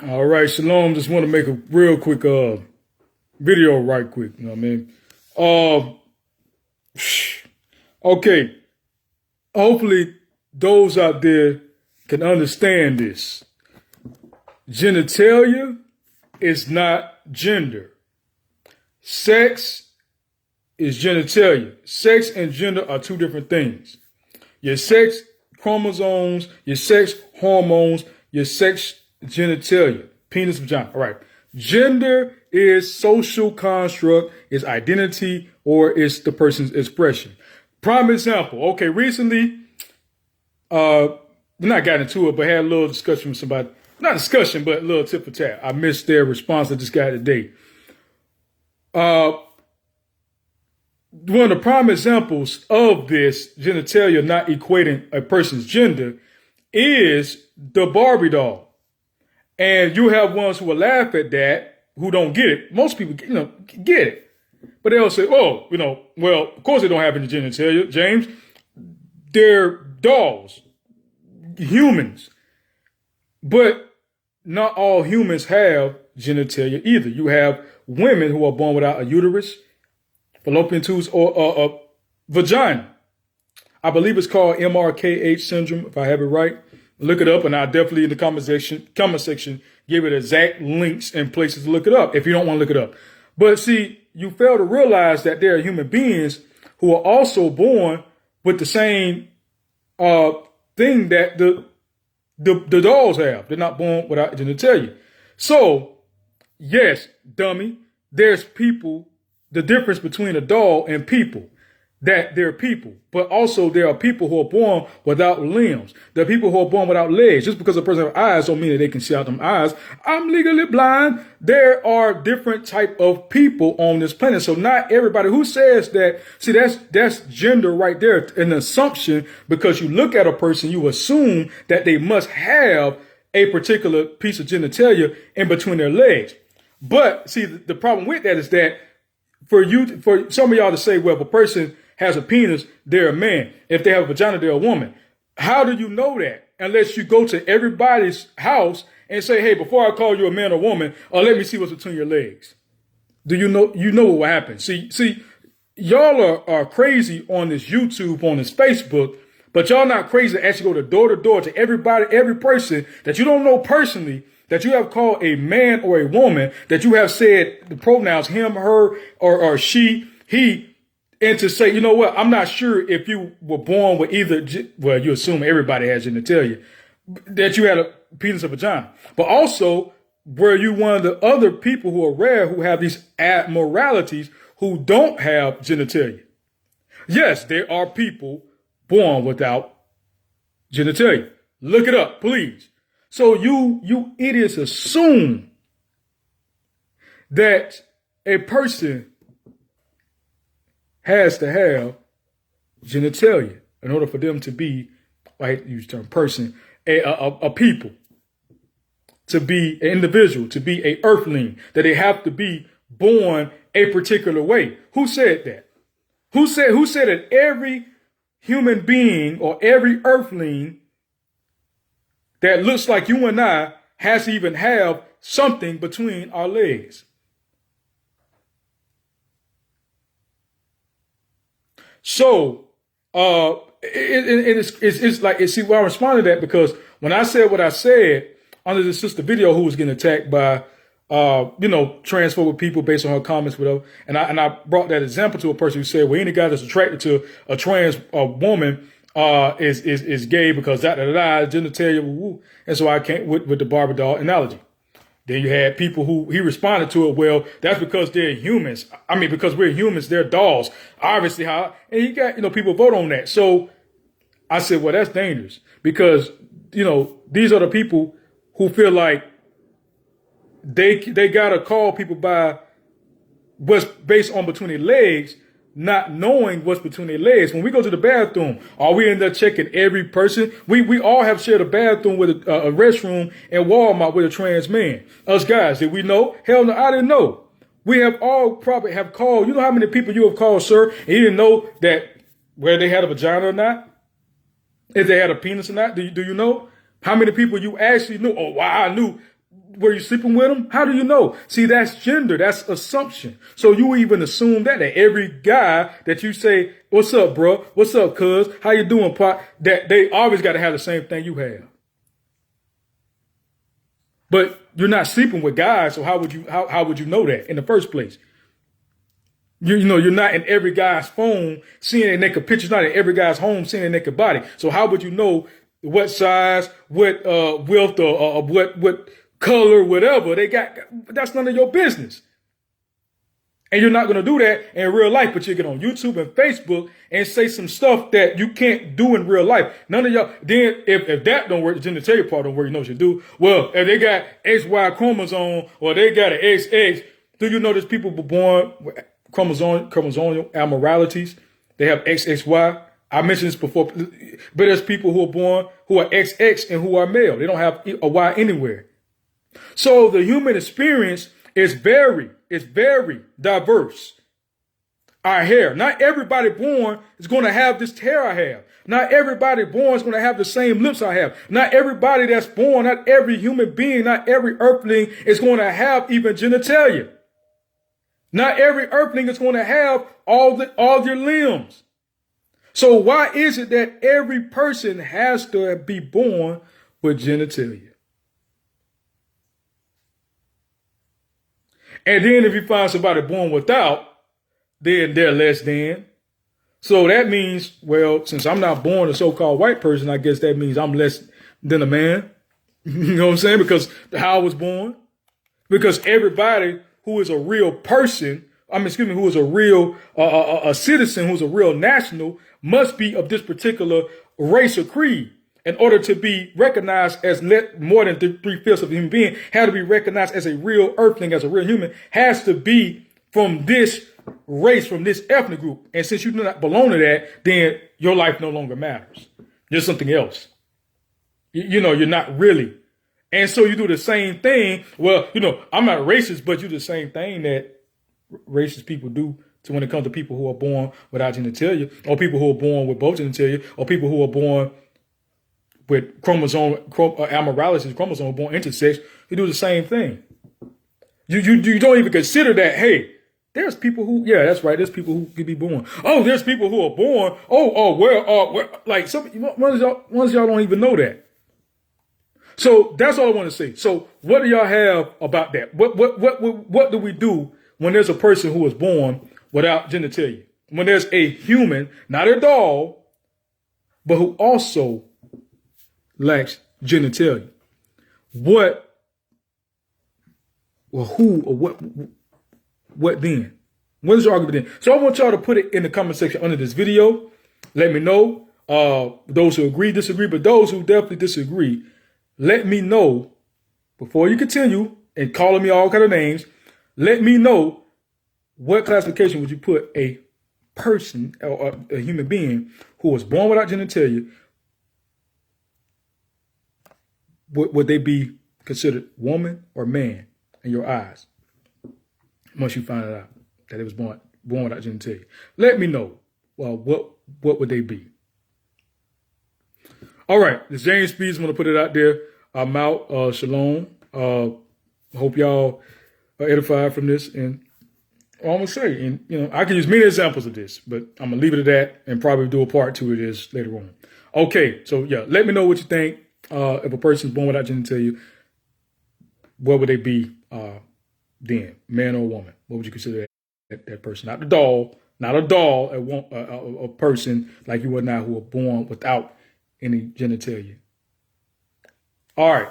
All right, Shalom. Just want to make a real quick video right quick. You know what I mean? Okay. Hopefully those out there can understand this. Genitalia is not gender. Sex is genitalia. Sex and gender are two different things. Your sex chromosomes, your sex hormones, your sex genitalia, penis, vagina. All right. Gender is social construct, is identity, or is the person's expression. Prime example. Okay, recently, we not got into it, but had a little discussion with somebody. Not discussion, but a little tip for tat. I missed their response to this guy today. One of the prime examples of this genitalia not equating a person's gender is the Barbie doll. And you have ones who will laugh at that, who don't get it. Most people, get it. But they'll say, oh, well, of course they don't have any genitalia, James. They're dolls, humans. But not all humans have genitalia either. You have women who are born without a uterus, fallopian tubes, or a vagina. I believe it's called MRKH syndrome, if I have it right. Look it up, and I'll definitely in the comment section give it exact links and places to look it up if you don't want to look it up. But see, you fail to realize that there are human beings who are also born with the same thing that the dolls have. They're not born without genitalia. So, yes, dummy, there's people, the difference between a doll and people, that they're people. But also there are people who are born without limbs. There are people who are born without legs. Just because a person has eyes don't mean that they can see out them eyes. I'm legally blind. There are different type of people on this planet. So not everybody who says that, see, that's gender right there, an assumption, because you look at a person, you assume that they must have a particular piece of genitalia in between their legs. But see, the problem with that is that for some of y'all to say, well, if a person has a penis, they're a man. If they have a vagina, they're a woman. How do you know that? Unless you go to everybody's house and say, hey, before I call you a man or woman, let me see what's between your legs. Do you know what will happen? See, y'all are crazy on this YouTube, on this Facebook, but y'all not crazy to actually go to door to everybody, every person that you don't know personally, that you have called a man or a woman, that you have said the pronouns him, her, or she, he, and to say, you know what, I'm not sure if you were born with either, well, you assume everybody has genitalia, that you had a penis or vagina. But also, were you one of the other people who are rare who have these abnormalities who don't have genitalia? Yes, there are people born without genitalia. Look it up, please. So you idiots assume that a person has to have genitalia in order for them to be, I hate to use the term person, a people, to be an individual, to be a earthling, that they have to be born a particular way. Who said that? Who said that every human being or every earthling that looks like you and I has to even have something between our legs? So, it's like, see, why I responded to that, because when I said what I said under the sister video who was getting attacked by, transphobic people based on her comments, whatever, and I brought that example to a person who said, well, any guy that's attracted to a trans woman, is gay because genitalia, woo. And so I came with the Barbie doll analogy. Then you had people who he responded to it. Well, that's because they're humans. I mean, because we're humans, they're dolls. Obviously, and he got, people vote on that. So I said, well, that's dangerous because, these are the people who feel like they got to call people by what's based on between their legs, not knowing what's between their legs. When we go to the bathroom, are we in there checking every person? We all have shared a bathroom with a restroom in Walmart with a trans man. Us guys, did we know? Hell no, I didn't know. We have all probably have called. You know how many people you have called, sir, and you didn't know that whether they had a vagina or not? If they had a penis or not? Do you know? How many people you actually knew? Oh, wow, I knew Were you sleeping with them? How do you know? See, that's gender. That's assumption. So you even assume that every guy that you say, what's up, bro? What's up, cuz? How you doing, Pop? That they always got to have the same thing you have. But you're not sleeping with guys, so how would you know that in the first place? You're not in every guy's phone seeing their naked pictures, not in every guy's home seeing their naked body. So how would you know what size, what width, or what color, whatever they got? That's none of your business. And you're not going to do that in real life, but you get on YouTube and Facebook and say some stuff that you can't do in real life. None of y'all, then if that don't work, the genitalia part don't work, you know what you do? Well, if they got XY chromosome or they got an XX, do you know there's people were born with chromosomal abnormalities? They have XXY. I mentioned this before, but there's people who are born who are XX and who are male. They don't have a Y anywhere. So the human experience is very diverse. Our hair. Not everybody born is going to have this hair I have. Not everybody born is going to have the same lips I have. Not everybody that's born, not every human being, not every earthling is going to have even genitalia. Not every earthling is going to have all your limbs. So why is it that every person has to be born with genitalia? And then if you find somebody born without, then they're less than. So that means, well, since I'm not born a so-called white person, I guess that means I'm less than a man. You know what I'm saying? Because how I was born. Because everybody who is a real person, who is a real a citizen, who's a real national, must be of this particular race or creed. In order to be recognized as more than 3/5 of a human being, had to be recognized as a real earthling, as a real human, has to be from this race, from this ethnic group. And since you do not belong to that, then your life no longer matters. You're something else. You're not really. And so you do the same thing. Well, I'm not racist, but you do the same thing that racist people do to when it comes to people who are born without genitalia, or people who are born with both genitalia, or people who are born with abnormalities, chromosome born intersex. You do the same thing. You don't even consider that, hey, there's people who, yeah, that's right, there's people who could be born. Oh, there's people who are born. Like one of y'all don't even know that. So that's all I want to say. So what do y'all have about that? What do we do when there's a person who is born without genitalia? When there's a human, not a doll, but who also lacks genitalia. What then? What is your argument then? So I want y'all to put it in the comment section under this video. Let me know. Those who agree, disagree, but those who definitely disagree, let me know before you continue and calling me all kind of names. Let me know what classification would you put a person or a human being who was born without genitalia. Would they be considered woman or man in your eyes? Once you find out that it was born without genitalia, let me know. Well, what would they be? All right, this James Speeds. I'm gonna put it out there. I'm out. Shalom. Hope y'all are edified from this. And all I'm gonna say, and I can use many examples of this, but I'm gonna leave it at that and probably do a part 2 of this later on. Okay, so yeah, let me know what you think. If a person's born without genitalia, what would they be then, man or woman? What would you consider that person? Not a doll, a person like you or not who are born without any genitalia. All right.